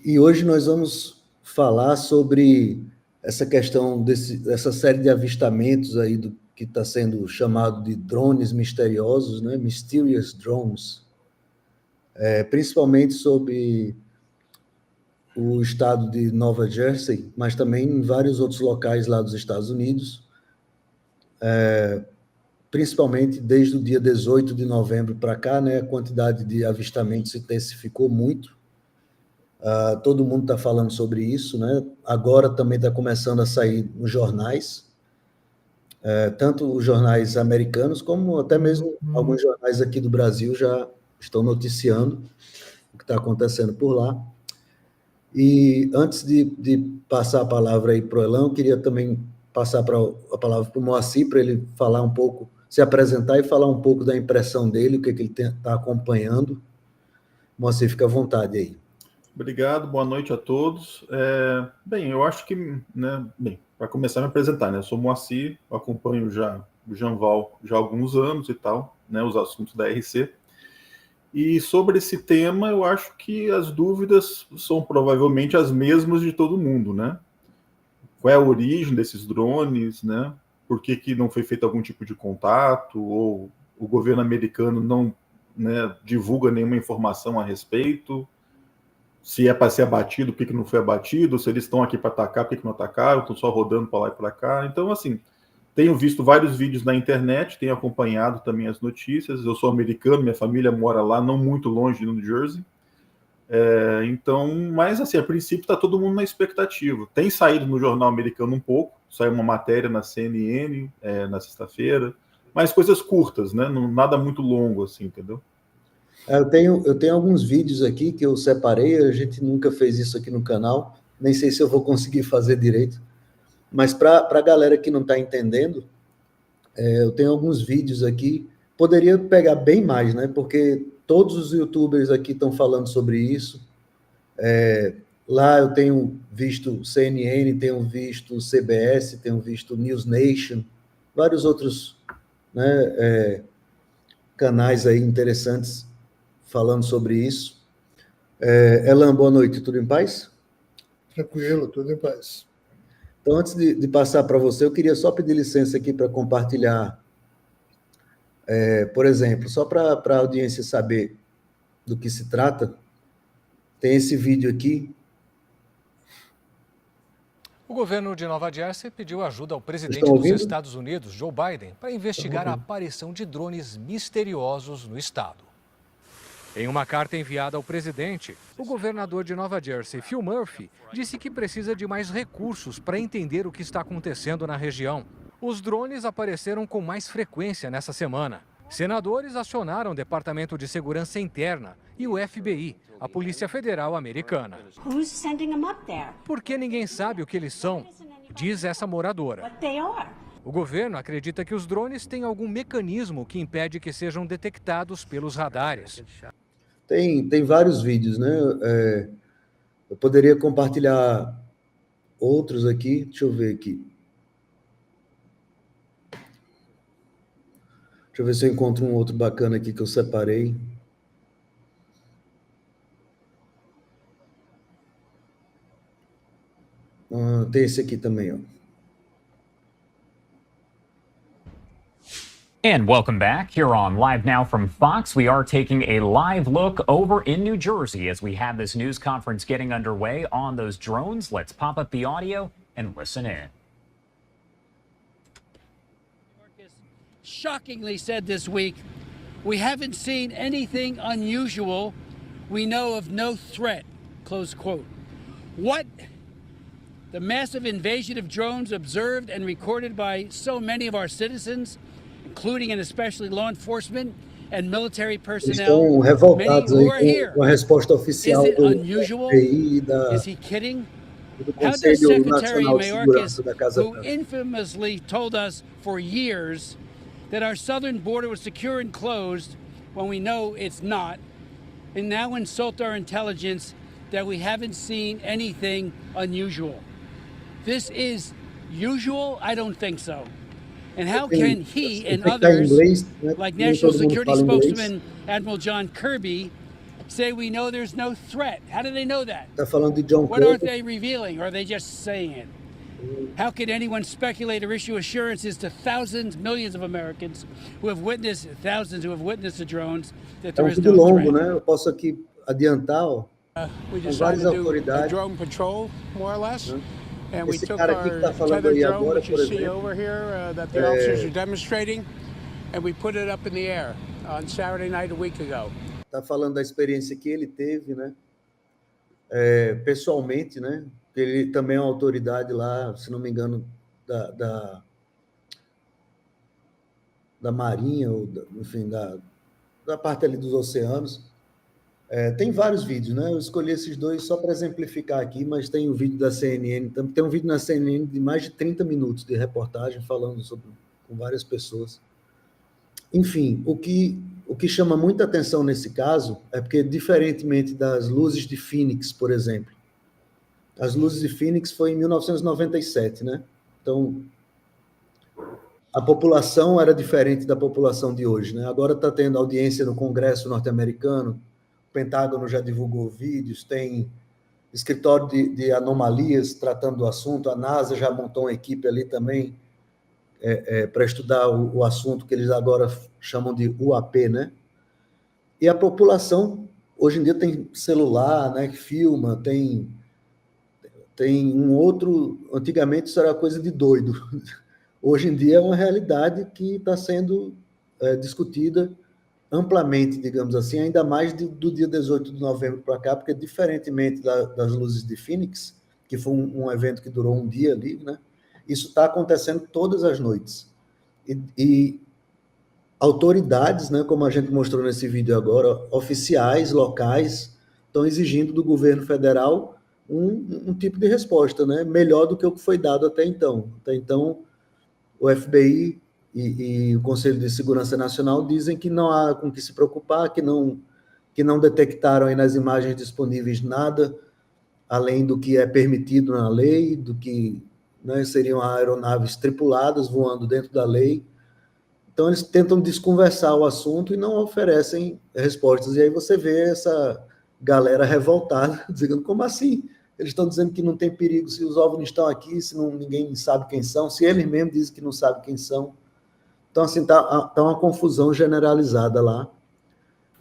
E hoje nós vamos falar sobre essa questão dessa série de avistamentos aí que está sendo chamado de drones misteriosos, né? Mysterious drones, principalmente sobre o estado de Nova Jersey, mas também em vários outros locais lá dos Estados Unidos, principalmente desde o dia 18 de novembro para cá, né? A quantidade de avistamentos se intensificou muito. Todo mundo está falando sobre isso, né? Agora também está começando a sair nos jornais, tanto os jornais americanos, como até mesmo alguns jornais aqui do Brasil já estão noticiando o que está acontecendo por lá. E antes de passar a palavra aí para o Elão, eu queria também passar a palavra para o Moacir, para ele falar um pouco, se apresentar e falar um pouco da impressão dele, o que ele está acompanhando. Moacir, fica à vontade aí. Obrigado, boa noite a todos. Bem, eu acho que, né, para começar a me apresentar, né, eu sou Moacir, eu acompanho o Janval já há alguns anos e tal, né, os assuntos da RC. E sobre esse tema, eu acho que as dúvidas são provavelmente as mesmas de todo mundo, né? Qual é a origem desses drones, né? Por que não foi feito algum tipo de contato, ou o governo americano não, né, divulga nenhuma informação a respeito? Se é para ser abatido, por que não foi abatido? Se eles estão aqui para atacar, por que não atacaram? Estão só rodando para lá e para cá. Então, assim, tenho visto vários vídeos na internet, tenho acompanhado também as notícias. Eu sou americano, minha família mora lá, não muito longe, no New Jersey. Então, mas assim, a princípio está todo mundo na expectativa. Tem saído no jornal americano um pouco, saiu uma matéria na CNN na sexta-feira, mas coisas curtas, né? Nada muito longo, assim, entendeu? Eu tenho alguns vídeos aqui que eu separei, a gente nunca fez isso aqui no canal, nem sei se eu vou conseguir fazer direito, mas para a galera que não está entendendo, eu tenho alguns vídeos aqui, poderia pegar bem mais, né? Porque todos os youtubers aqui estão falando sobre isso. Lá eu tenho visto CNN, tenho visto CBS, tenho visto News Nation, vários outros, né, canais aí interessantes falando sobre isso. Elan, boa noite, tudo em paz? Tranquilo, tudo em paz. Então, antes de passar para você, eu queria só pedir licença aqui para compartilhar, por exemplo, só para a audiência saber do que se trata, tem esse vídeo aqui. O governo de Nova Jersey pediu ajuda ao presidente dos Estados Unidos, Joe Biden, para investigar a aparição de drones misteriosos no estado. Em uma carta enviada ao presidente, o governador de Nova Jersey, Phil Murphy, disse que precisa de mais recursos para entender o que está acontecendo na região. Os drones apareceram com mais frequência nessa semana. Senadores acionaram o Departamento de Segurança Interna e o FBI, a Polícia Federal Americana. Porque ninguém sabe o que eles são, diz essa moradora. O governo acredita que os drones têm algum mecanismo que impede que sejam detectados pelos radares. Tem vários vídeos, né? Eu poderia compartilhar outros aqui. Deixa eu ver aqui. Deixa eu ver se eu encontro um outro bacana aqui que eu separei. Tem esse aqui também, ó. And welcome back. Here on Live Now from Fox, we are taking a live look over in New Jersey as we have this news conference getting underway on those drones. Let's pop up the audio and listen in. Shockingly said this week, we haven't seen anything unusual. We know of no threat, close quote. What the massive invasion of drones observed and recorded by so many of our citizens, including and especially law enforcement and military personnel, many who are here. Is it unusual? Is he kidding? How does Secretary Mayorkas, who infamously told us for years that our southern border was secure and closed when we know it's not, and now insult our intelligence that we haven't seen anything unusual? This is usual? I don't think so. And how can he and others, like National Security Spokesman Admiral John Kirby, say we know there's no threat. How do they know that? Está falando de John What aren't Bolton. they revealing? Or are they just saying it? How could anyone speculate or issue assurances to thousands, millions of Americans who have witnessed, the drones, that É there um is vídeo no longo, threat? né? Eu posso aqui adiantar, ó. We Com decided várias to do a autoridades. drone patrol, more or less. And we Esse took cara aqui que our está falando tethered aí drone, agora, which por you see exemplo, over here, that the officers are demonstrating, and we put it up in the air on Saturday night a week ago. está falando da experiência que ele teve, né? Pessoalmente, né? Ele também é uma autoridade lá, se não me engano, da Marinha, ou enfim, da parte ali dos oceanos. Tem vários vídeos, né? Eu escolhi esses dois só para exemplificar aqui, mas tem o vídeo da CNN, tem um vídeo na CNN de mais de 30 minutos de reportagem falando com várias pessoas. Enfim, o que chama muita atenção nesse caso é porque, diferentemente das luzes de Phoenix, por exemplo, as luzes de Phoenix foi em 1997, né? Então, a população era diferente da população de hoje, né? Agora está tendo audiência no Congresso norte-americano, o Pentágono já divulgou vídeos, tem escritório de anomalias tratando do assunto, a NASA já montou uma equipe ali também para estudar o assunto que eles agora chamam de UAP, né? E a população, hoje em dia, tem celular, né, que filma, tem um outro... Antigamente isso era coisa de doido. Hoje em dia é uma realidade que está sendo discutida amplamente, digamos assim, ainda mais do dia 18 de novembro para cá, porque, diferentemente das luzes de Phoenix, que foi um evento que durou um dia ali, né? Isso está acontecendo todas as noites. E autoridades, né, como a gente mostrou nesse vídeo agora, oficiais, locais, estão exigindo do governo federal um tipo de resposta, né, melhor do que o que foi dado até então. Até então, o FBI e o Conselho de Segurança Nacional dizem que não há com que se preocupar, que não detectaram aí nas imagens disponíveis nada além do que é permitido na lei, do que, né, seriam aeronaves tripuladas voando dentro da lei. Então, eles tentam desconversar o assunto e não oferecem respostas. E aí você vê essa galera revoltada, dizendo, como assim? Eles estão dizendo que não tem perigo se os OVNIs estão aqui, se ninguém sabe quem são, se eles mesmos dizem que não sabem quem são. Então, assim, tá uma confusão generalizada lá.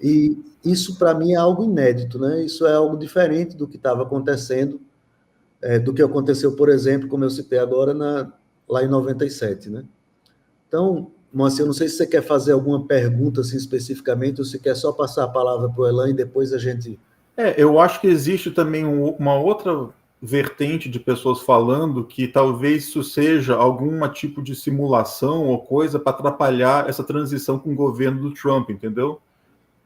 E isso, para mim, é algo inédito, né? Isso é algo diferente do que estava acontecendo, do que aconteceu, por exemplo, como eu citei agora, lá em 97, né? Então, Moacir, eu não sei se você quer fazer alguma pergunta assim, especificamente, ou se quer só passar a palavra para o Elan e depois a gente... Eu acho que existe também uma outra vertente de pessoas falando que talvez isso seja algum tipo de simulação ou coisa para atrapalhar essa transição com o governo do Trump, entendeu?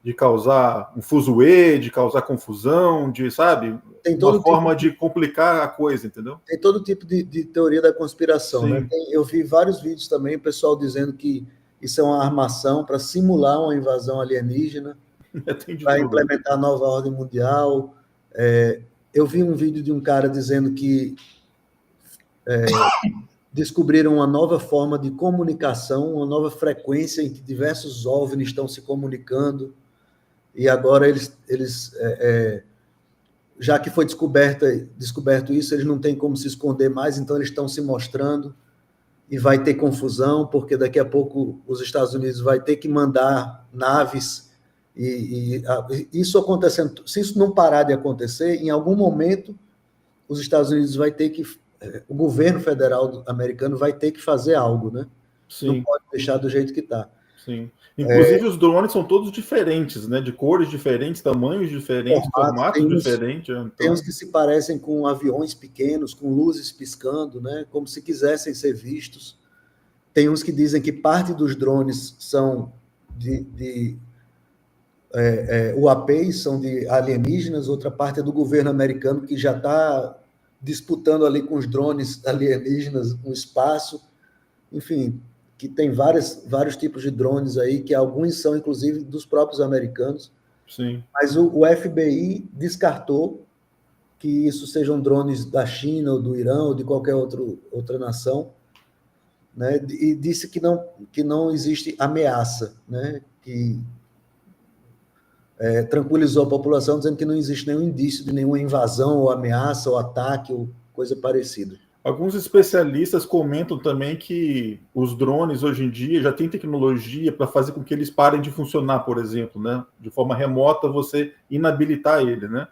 De causar um fuzuê, de causar confusão, de, sabe? Tem todo uma forma de complicar a coisa, entendeu? Tem todo tipo de teoria da conspiração, Sim. né? Eu vi vários vídeos também, o pessoal dizendo que isso é uma armação para simular uma invasão alienígena, para implementar a nova ordem mundial. Eu vi um vídeo de um cara dizendo que descobriram uma nova forma de comunicação, uma nova frequência em que diversos OVNIs estão se comunicando, e agora eles já que foi descoberto isso, eles não têm como se esconder mais, então eles estão se mostrando, e vai ter confusão, porque daqui a pouco os Estados Unidos vai ter que mandar naves, e isso acontecendo, se isso não parar de acontecer, em algum momento os Estados Unidos vai ter que, o governo federal americano vai ter que fazer algo, né? Sim. Não pode deixar do jeito que está. Sim. Inclusive os drones são todos diferentes, né? De cores diferentes, tamanhos diferentes, formatos diferentes. Então... Tem uns que se parecem com aviões pequenos, com luzes piscando, né? Como se quisessem ser vistos. Tem uns que dizem que parte dos drones são UAPs, são de alienígenas, outra parte é do governo americano, que já está disputando ali com os drones alienígenas no espaço. Enfim, que tem vários tipos de drones aí, que alguns são, inclusive, dos próprios americanos. Sim. Mas o FBI descartou que isso sejam drones da China, ou do Irã, ou de qualquer outra nação, né? E disse que não existe ameaça, né? Que tranquilizou a população, dizendo que não existe nenhum indício de nenhuma invasão, ou ameaça, ou ataque, ou coisa parecida. Alguns especialistas comentam também que os drones, hoje em dia, já têm tecnologia para fazer com que eles parem de funcionar, por exemplo, né? De forma remota, você inabilitar ele, né?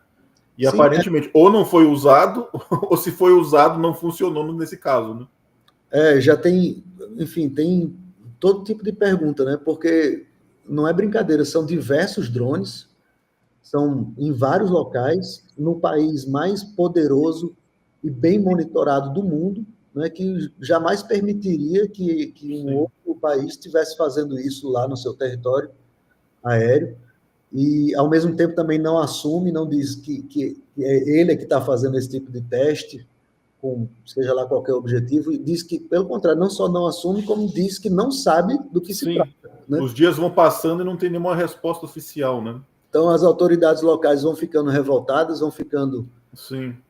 E sim, aparentemente, ou não foi usado, ou se foi usado, não funcionou nesse caso, né? Já tem, enfim, tem todo tipo de pergunta, né? Porque não é brincadeira, são diversos drones, são em vários locais, no país mais poderoso e bem monitorado do mundo, né, que jamais permitiria que um outro país estivesse fazendo isso lá no seu território aéreo, e, ao mesmo tempo, também não assume, não diz que é ele que está fazendo esse tipo de teste, com seja lá qualquer objetivo, e diz que, pelo contrário, não só não assume, como diz que não sabe do que se trata. Né? Os dias vão passando e não tem nenhuma resposta oficial, né? Então, as autoridades locais vão ficando revoltadas, vão ficando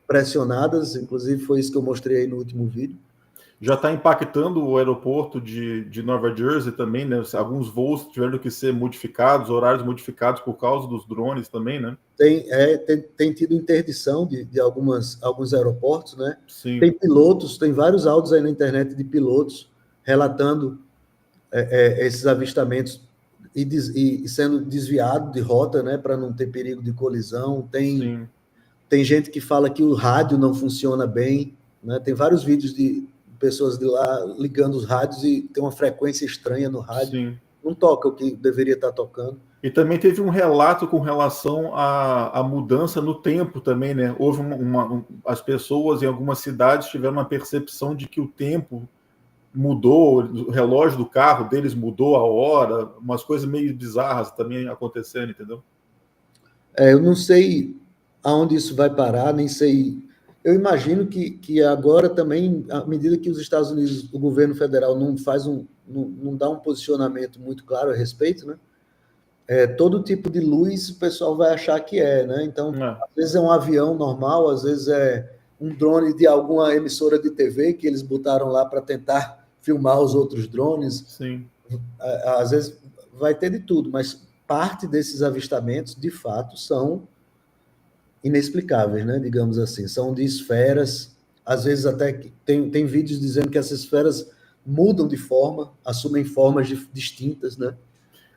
pressionadas, inclusive foi isso que eu mostrei aí no último vídeo. Já está impactando o aeroporto de Nova Jersey também, né? Alguns voos tiveram que ser modificados, horários modificados por causa dos drones também, né? Tem tido interdição de alguns aeroportos, né? Sim. Tem pilotos, tem vários áudios aí na internet de pilotos relatando esses avistamentos e sendo desviado de rota, né? Para não ter perigo de colisão. Tem gente que fala que o rádio não funciona bem, né? Tem vários vídeos de pessoas de lá ligando os rádios e tem uma frequência estranha no rádio. Sim. Não toca o que deveria estar tocando. E também teve um relato com relação à mudança no tempo também, né? Houve as pessoas em algumas cidades tiveram uma percepção de que o tempo mudou, o relógio do carro deles mudou a hora, umas coisas meio bizarras também acontecendo, entendeu? Eu não sei aonde isso vai parar, nem sei. Eu imagino que agora também, à medida que os Estados Unidos, o governo federal não dá um posicionamento muito claro a respeito, né? Todo tipo de luz o pessoal vai achar que né? Então, às vezes é um avião normal, às vezes é um drone de alguma emissora de TV que eles botaram lá para tentar filmar os outros drones. Sim. Às vezes vai ter de tudo, mas parte desses avistamentos, de fato, são inexplicáveis, né? Digamos assim, são de esferas, às vezes até tem vídeos dizendo que essas esferas mudam de forma, assumem formas distintas, né?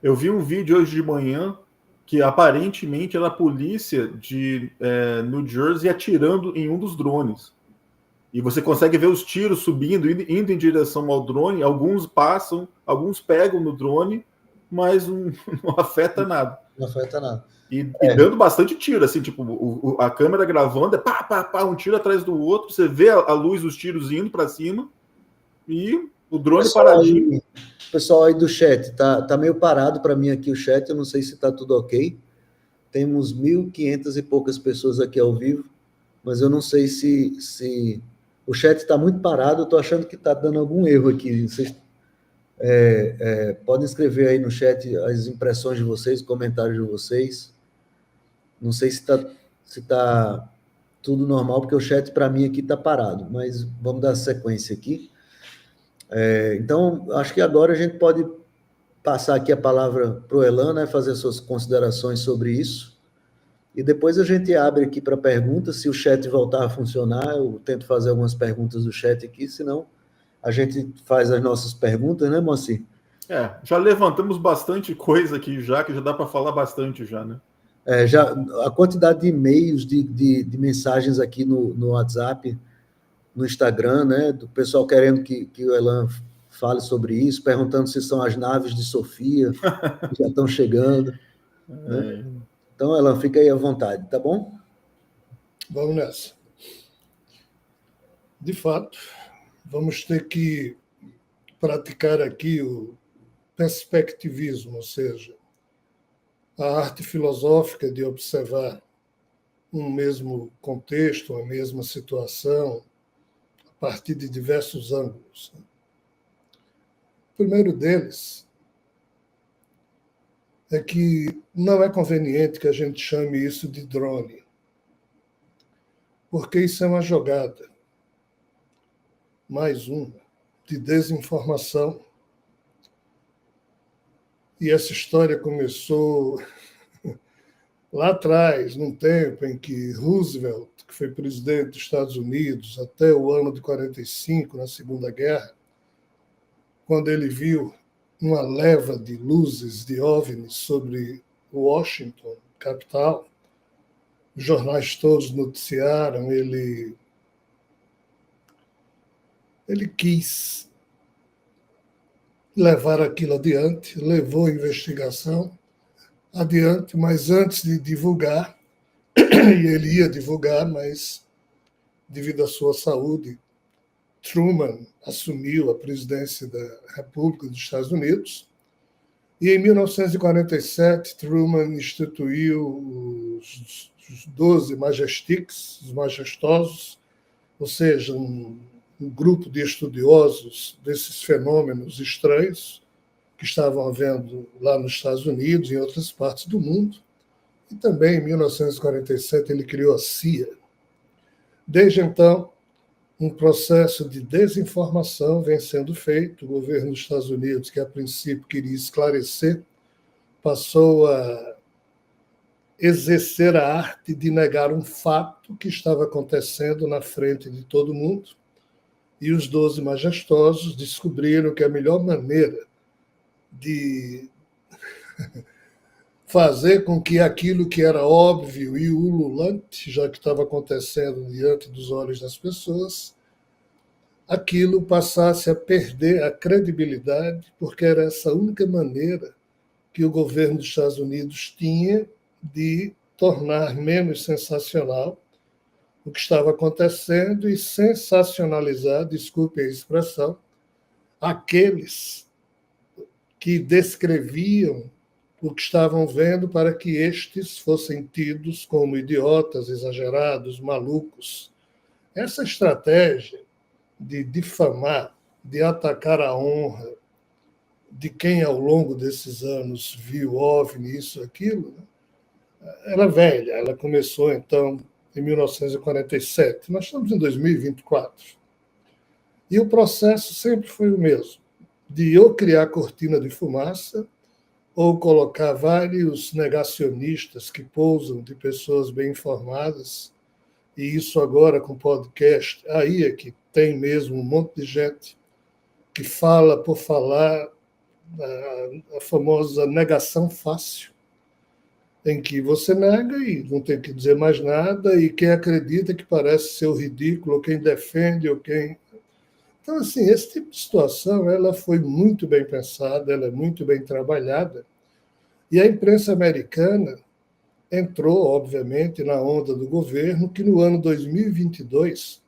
Eu vi um vídeo hoje de manhã que aparentemente era a polícia de New Jersey atirando em um dos drones. E você consegue ver os tiros subindo, indo em direção ao drone, alguns passam, alguns pegam no drone, mas não afeta nada. Não afeta nada. E dando bastante tiro, assim, tipo, a câmera gravando, pá, pá, pá, um tiro atrás do outro, você vê a luz dos tiros indo para cima e o drone paradinho. O pessoal aí do chat, tá meio parado para mim aqui o chat, eu não sei se tá tudo ok. Temos 1.500 e poucas pessoas aqui ao vivo, mas eu não sei se o chat está muito parado, eu estou achando que está dando algum erro aqui. Vocês podem escrever aí no chat as impressões de vocês, comentários de vocês. Não sei se tá tudo normal, porque o chat para mim aqui está parado, mas vamos dar sequência aqui. Então, acho que agora a gente pode passar aqui a palavra para o Elan, né, fazer suas considerações sobre isso, e depois a gente abre aqui para perguntas. Se o chat voltar a funcionar, eu tento fazer algumas perguntas do chat aqui, senão a gente faz as nossas perguntas, né, Moacir? Já levantamos bastante coisa aqui já, que já dá para falar bastante já, né? Já a quantidade de e-mails, de mensagens aqui no WhatsApp, no Instagram, né, do pessoal querendo que o Elan fale sobre isso, perguntando se são as naves de Sofia que já estão chegando. Né? Então, Elan, fica aí à vontade, tá bom? Vamos nessa. De fato, vamos ter que praticar aqui o perspectivismo, ou seja, a arte filosófica de observar um mesmo contexto, a mesma situação, a partir de diversos ângulos. O primeiro deles é que não é conveniente que a gente chame isso de drone, porque isso é uma jogada, mais uma, de desinformação. E essa história começou Lá atrás, num tempo em que Roosevelt, que foi presidente dos Estados Unidos até o ano de 45, na Segunda Guerra, quando ele viu uma leva de luzes de OVNIs sobre Washington, capital, os jornais todos noticiaram, ele quis levar aquilo adiante, levou a investigação adiante, mas antes de divulgar, e ele ia divulgar, mas devido à sua saúde, Truman assumiu a presidência da República dos Estados Unidos, e em 1947 Truman instituiu os 12 Majestics, os majestosos, ou seja, um grupo de estudiosos desses fenômenos estranhos que estavam havendo lá nos Estados Unidos e em outras partes do mundo. E também, em 1947, ele criou a CIA. Desde então, um processo de desinformação vem sendo feito. O governo dos Estados Unidos, que a princípio queria esclarecer, passou a exercer a arte de negar um fato que estava acontecendo na frente de todo mundo. E os 12 majestosos descobriram que a melhor maneira de fazer com que aquilo que era óbvio e ululante, já que estava acontecendo diante dos olhos das pessoas, aquilo passasse a perder a credibilidade, porque era essa única maneira que o governo dos Estados Unidos tinha de tornar menos sensacional o que estava acontecendo e sensacionalizar, desculpe a expressão, aqueles que descreviam o que estavam vendo para que estes fossem tidos como idiotas, exagerados, malucos. Essa estratégia de difamar, de atacar a honra de quem ao longo desses anos viu OVNI, isso, aquilo, ela é velha, ela começou então em 1947. Nós estamos em 2024. E o processo sempre foi o mesmo, de ou criar cortina de fumaça, ou colocar vários negacionistas que pousam de pessoas bem informadas, e isso agora com podcast, aí é que tem mesmo um monte de gente que fala por falar, a famosa negação fácil, em que você nega e não tem que dizer mais nada, e quem acredita que parece ser o ridículo, ou quem defende, ou quem... Então, assim, esse tipo de situação ela foi muito bem pensada, ela é muito bem trabalhada, e a imprensa americana entrou, obviamente, na onda do governo, que no ano 2022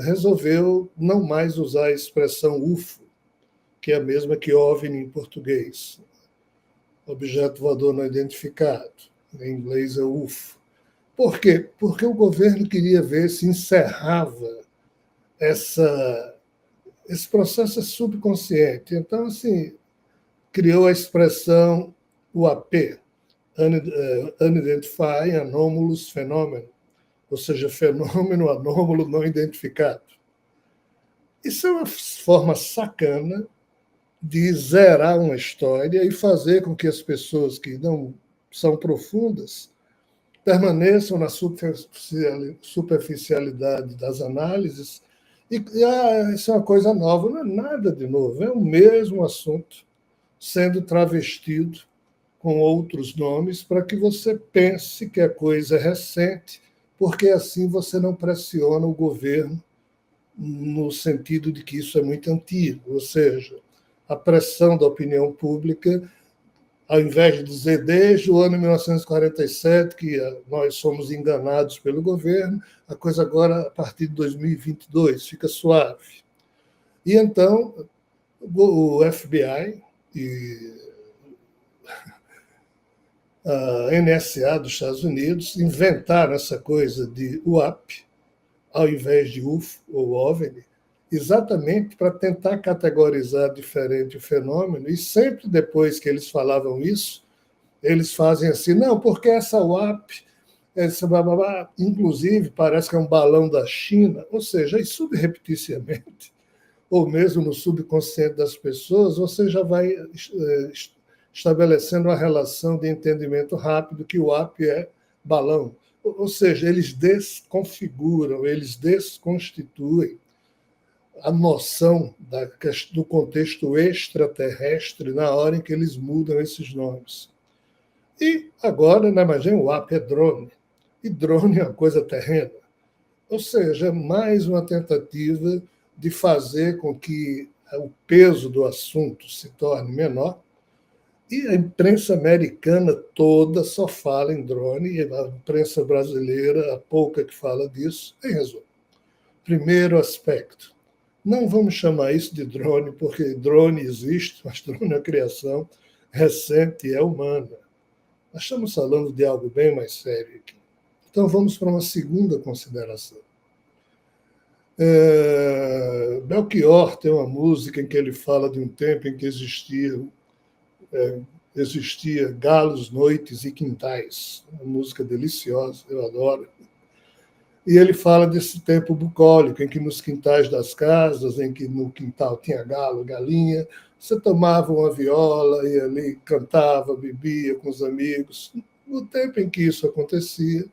resolveu não mais usar a expressão UFO, que é a mesma que OVNI em português, objeto voador não identificado, em inglês é UFO. Por quê? Porque o governo queria ver se encerrava esse processo subconsciente. Então, assim, criou a expressão UAP, Unidentified Anomalous Phenomenon, ou seja, fenômeno anômalo não identificado. Isso é uma forma sacana de zerar uma história e fazer com que as pessoas que não são profundas permaneçam na superficialidade das análises. E isso é uma coisa nova, não é nada de novo, é o mesmo assunto sendo travestido com outros nomes para que você pense que a coisa é recente, porque assim você não pressiona o governo no sentido de que isso é muito antigo, ou seja, a pressão da opinião pública, ao invés de dizer desde o ano 1947 que nós somos enganados pelo governo, a coisa agora, a partir de 2022, fica suave. E então, o FBI e a NSA dos Estados Unidos inventaram essa coisa de UAP, ao invés de UFO ou OVNI, exatamente para tentar categorizar diferente o fenômeno, e sempre depois que eles falavam isso, eles fazem assim, não, porque essa UAP, essa bababá, inclusive parece que é um balão da China, ou seja, subrepticiamente, ou mesmo no subconsciente das pessoas, você já vai estabelecendo uma relação de entendimento rápido que o WAP é balão. Ou seja, eles desconfiguram, eles desconstituem a noção do contexto extraterrestre na hora em que eles mudam esses nomes. E agora, na imagem, o WAP é drone. E drone é uma coisa terrena. Ou seja, é mais uma tentativa de fazer com que o peso do assunto se torne menor. E a imprensa americana toda só fala em drone, e a imprensa brasileira, a pouca que fala disso, em resumo. Primeiro aspecto, não vamos chamar isso de drone, porque drone existe, mas drone é uma criação recente e é humana. Nós estamos falando de algo bem mais sério aqui. Então vamos para uma segunda consideração. Belchior tem uma música em que ele fala de um tempo em que existia galos, noites e quintais. Uma música deliciosa, eu adoro. E ele fala desse tempo bucólico, em que nos quintais das casas, em que no quintal tinha galo, galinha, você tomava uma viola e ali cantava, bebia com os amigos. No tempo em que isso acontecia,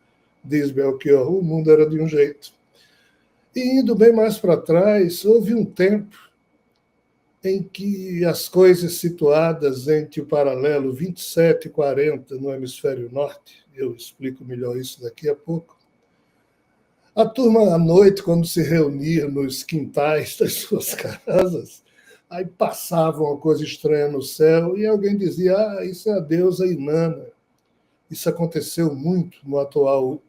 diz Belchior, o mundo era de um jeito. E indo bem mais para trás, houve um tempo em que as coisas situadas entre o paralelo 27 e 40 no hemisfério norte, eu explico melhor isso daqui a pouco, a turma à noite, quando se reunia nos quintais das suas casas, aí passava uma coisa estranha no céu e alguém dizia, isso é a deusa Inanna. Isso aconteceu muito no atual,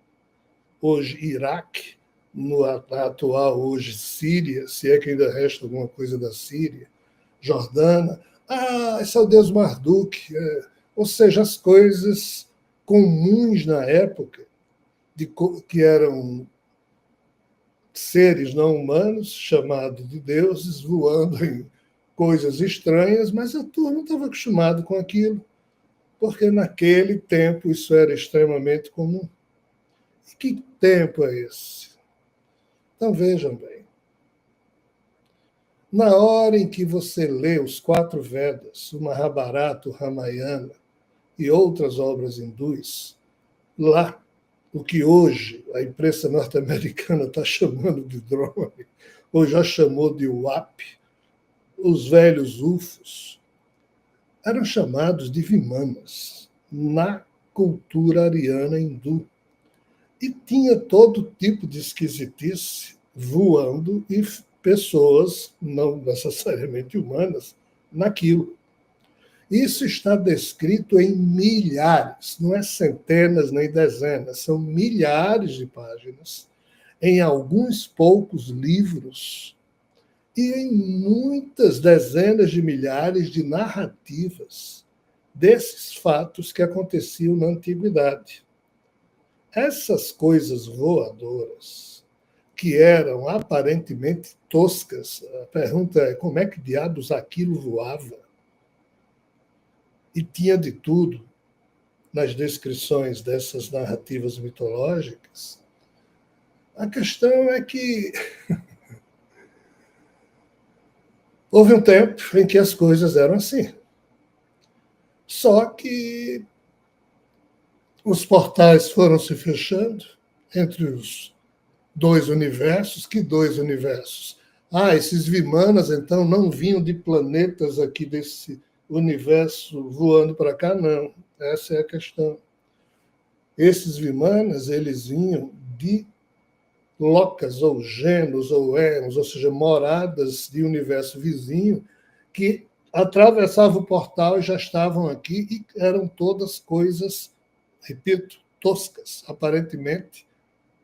hoje, Iraque, na atual, hoje, Síria, se é que ainda resta alguma coisa da Síria, Jordânia. Esse é o deus Marduk. Ou seja, as coisas comuns na época, que eram seres não humanos, chamados de deuses, voando em coisas estranhas, mas a turma estava acostumada com aquilo, porque naquele tempo isso era extremamente comum. E que tempo é esse? Então vejam bem. Na hora em que você lê os 4 Vedas, o Mahabharata, o Ramayana e outras obras hindus, lá, o que hoje a imprensa norte-americana está chamando de drone, ou já chamou de WAP, os velhos UFOs, eram chamados de Vimanas na cultura ariana hindu. E tinha todo tipo de esquisitice voando e pessoas, não necessariamente humanas, naquilo. Isso está descrito em milhares, não é centenas nem dezenas, são milhares de páginas, em alguns poucos livros e em muitas dezenas de milhares de narrativas desses fatos que aconteciam na antiguidade. Essas coisas voadoras, que eram aparentemente toscas, a pergunta é como é que diabos aquilo voava? E tinha de tudo nas descrições dessas narrativas mitológicas. A questão é que houve um tempo em que as coisas eram assim. Só que os portais foram se fechando entre os 2 universos. Que 2 universos? Esses Vimanas, então, não vinham de planetas aqui desse universo voando para cá? Não. Essa é a questão. Esses Vimanas, eles vinham de locas, ou genos, ou ermos, ou seja, moradas de universo vizinho, que atravessavam o portal e já estavam aqui, e eram todas coisas, repito, toscas, aparentemente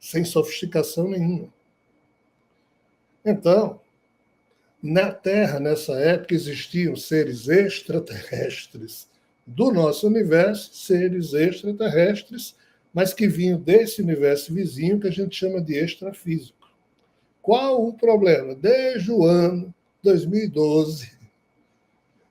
sem sofisticação nenhuma. Então, na Terra, nessa época, existiam seres extraterrestres do nosso universo, seres extraterrestres, mas que vinham desse universo vizinho que a gente chama de extrafísico. Qual o problema? Desde o ano 2012,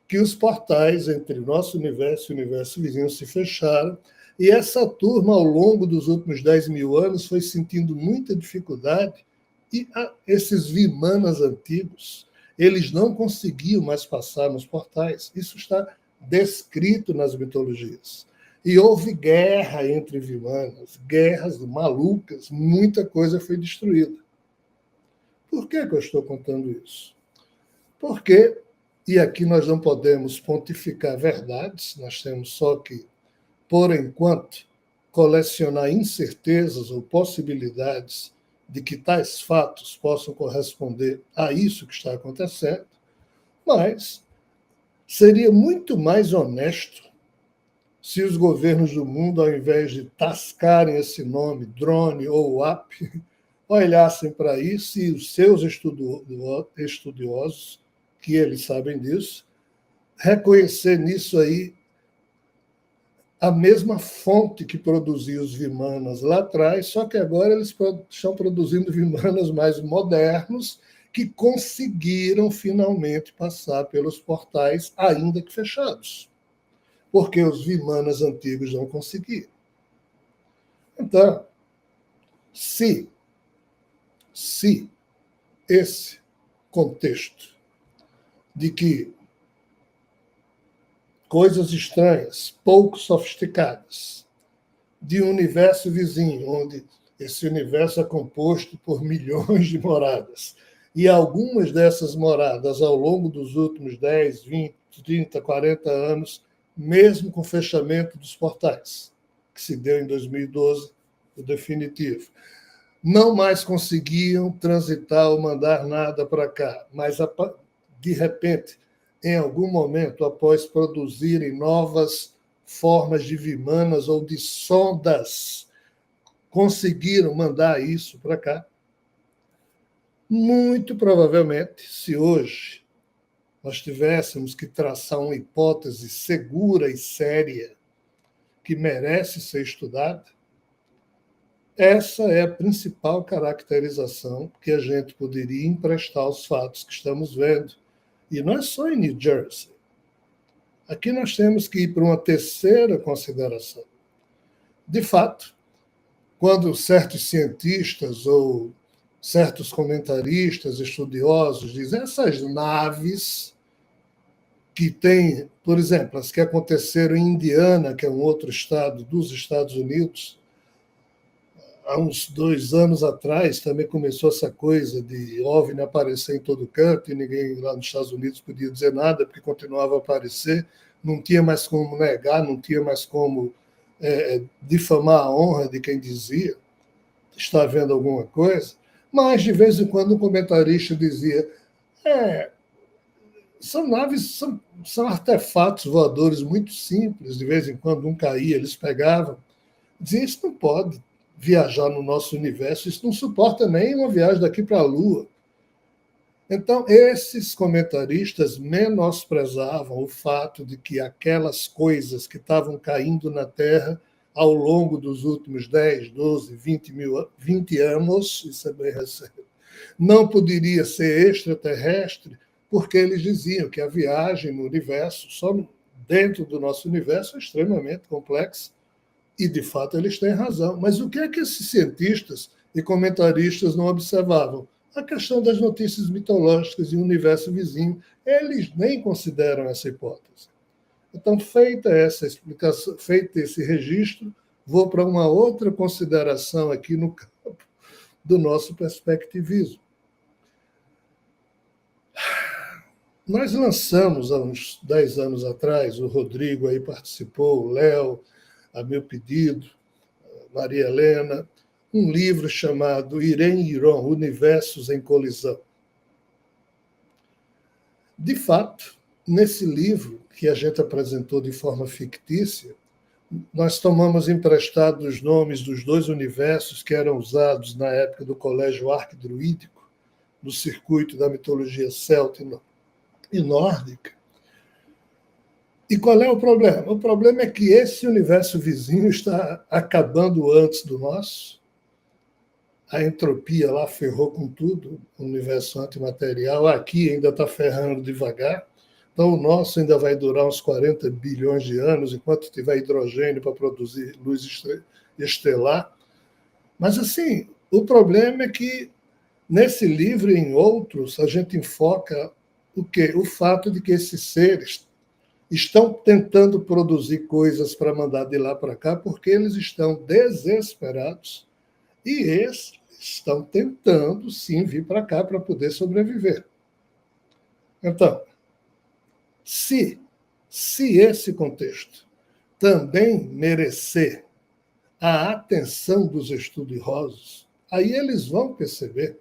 que os portais entre o nosso universo e o universo vizinho se fecharam, e essa turma, ao longo dos últimos 10 mil anos, foi sentindo muita dificuldade, e esses Vimanas antigos, eles não conseguiam mais passar nos portais. Isso está descrito nas mitologias. E houve guerra entre Vimanas, guerras malucas, muita coisa foi destruída. Por que eu estou contando isso? Porque, e aqui nós não podemos pontificar verdades, nós temos só que, por enquanto, colecionar incertezas ou possibilidades de que tais fatos possam corresponder a isso que está acontecendo, mas seria muito mais honesto se os governos do mundo, ao invés de tascarem esse nome, drone ou WAP, olhassem para isso e os seus estudiosos, que eles sabem disso, reconhecer nisso aí a mesma fonte que produziu os Vimanas lá atrás, só que agora eles estão produzindo Vimanas mais modernos que conseguiram finalmente passar pelos portais, ainda que fechados, porque os Vimanas antigos não conseguiram. Então, se esse contexto de que coisas estranhas, pouco sofisticadas, de um universo vizinho, onde esse universo é composto por milhões de moradas, e algumas dessas moradas, ao longo dos últimos 10, 20, 30, 40 anos, mesmo com o fechamento dos portais, que se deu em 2012, o definitivo, não mais conseguiam transitar ou mandar nada para cá, mas, de repente, em algum momento, após produzirem novas formas de Vimanas ou de sondas, conseguiram mandar isso para cá. Muito provavelmente, se hoje nós tivéssemos que traçar uma hipótese segura e séria que merece ser estudada, essa é a principal caracterização que a gente poderia emprestar aos fatos que estamos vendo. E não é só em New Jersey. Aqui nós temos que ir para uma terceira consideração. De fato, quando certos cientistas ou certos comentaristas, estudiosos dizem essas naves que têm, por exemplo, as que aconteceram em Indiana, que é um outro estado dos Estados Unidos, há uns 2 anos atrás também começou essa coisa de OVNI aparecer em todo canto e ninguém lá nos Estados Unidos podia dizer nada porque continuava a aparecer, não tinha mais como negar, não tinha mais como difamar a honra de quem dizia está vendo alguma coisa, mas de vez em quando um comentarista dizia são naves, são artefatos voadores muito simples, de vez em quando um caía, eles pegavam, dizia isso não pode viajar no nosso universo, isso não suporta nem uma viagem daqui para a Lua. Então, esses comentaristas menosprezavam o fato de que aquelas coisas que estavam caindo na Terra ao longo dos últimos 10, 12, 20 anos, isso é bem recente, não poderia ser extraterrestre, porque eles diziam que a viagem no universo, só dentro do nosso universo, é extremamente complexa. E, de fato, eles têm razão. Mas o que é que esses cientistas e comentaristas não observavam? A questão das notícias mitológicas e o universo vizinho. Eles nem consideram essa hipótese. Então, feita essa explicação, feito esse registro, vou para uma outra consideração aqui no campo do nosso perspectivismo. Nós lançamos, há uns 10 anos atrás, o Rodrigo aí participou, o Léo, a meu pedido, Maria Helena, um livro chamado Irem Iron, Universos em Colisão. De fato, nesse livro, que a gente apresentou de forma fictícia, nós tomamos emprestados os nomes dos 2 universos que eram usados na época do Colégio Arquidruídico, no circuito da mitologia celta e nórdica. E qual é o problema? O problema é que esse universo vizinho está acabando antes do nosso. A entropia lá ferrou com tudo, o universo antimaterial. Aqui ainda está ferrando devagar. Então, o nosso ainda vai durar uns 40 bilhões de anos, enquanto tiver hidrogênio para produzir luz estelar. Mas, assim, o problema é que, nesse livro e em outros, a gente enfoca o quê? O fato de que esses seres estão tentando produzir coisas para mandar de lá para cá porque eles estão desesperados e eles estão tentando, sim, vir para cá para poder sobreviver. Então, se esse contexto também merecer a atenção dos estudiosos, aí eles vão perceber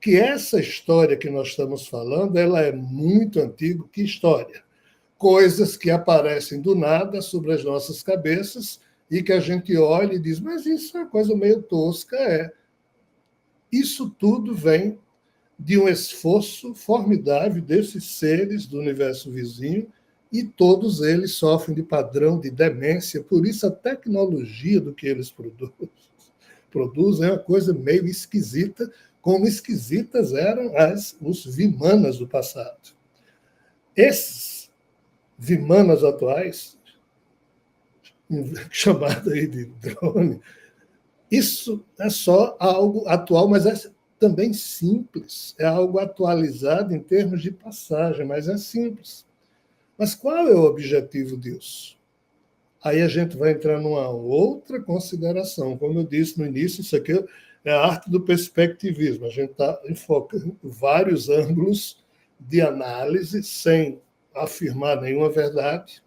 que essa história que nós estamos falando, ela é muito antiga. Que história? Coisas que aparecem do nada sobre as nossas cabeças e que a gente olha e diz, mas isso é uma coisa meio tosca, Isso tudo vem de um esforço formidável desses seres do universo vizinho e todos eles sofrem de padrão de demência, por isso a tecnologia do que eles produzem é uma coisa meio esquisita, como esquisitas eram os Vimanas do passado. Esses Vimanas atuais, chamado aí de drone, isso é só algo atual, mas é também simples, é algo atualizado em termos de passagem, mas é simples. Mas qual é o objetivo disso? Aí a gente vai entrar numa outra consideração. Como eu disse no início, isso aqui é a arte do perspectivismo. A gente está enfocando vários ângulos de análise sem afirmar nenhuma verdade,